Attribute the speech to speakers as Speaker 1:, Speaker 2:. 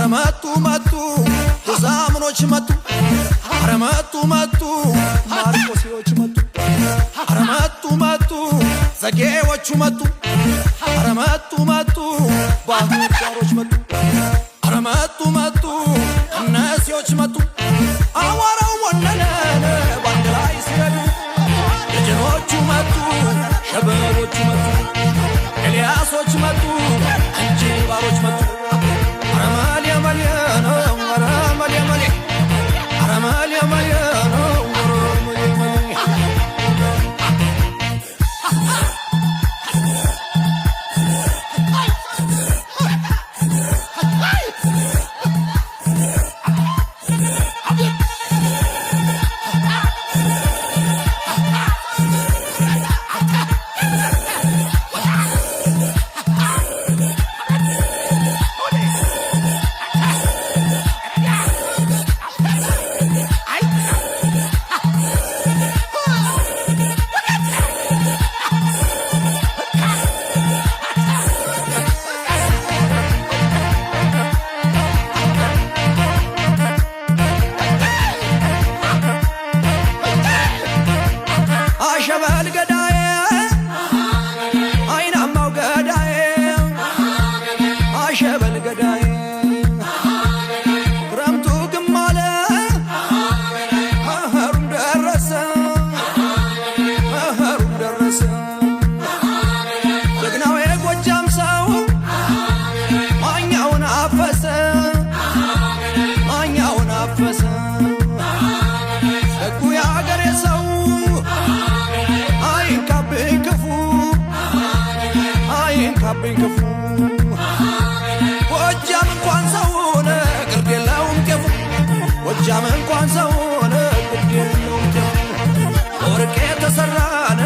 Speaker 1: አረመቱ መቱ ጎዛምኖች መቱ አረመቱ መቱ ማርቆሲዎች መቱ አረመቱ መቱ ዘጌዎቹ መቱ አረመቱ መቱ ባህርዳሮች መቱ አረመቱ መቱ እነዚዎች መቱ አዋራው ወነነ ባንድ ላይ ሲረዱ ደጀኖቹ መቱ ሸበሎቹ መቱ ኤልያሶች መቱ እንጂባሮች መቱ አረማልያ ማልያ ነው አረማልያ ማልያ አረማልያ ማልያ ነው ወጃም እንኳን ሰውነ ግርድ የለውም ጤፉ ወጃም እንኳን ሰውነ ግርድ የለውም ጤፉ ወርቅ የተሰራነ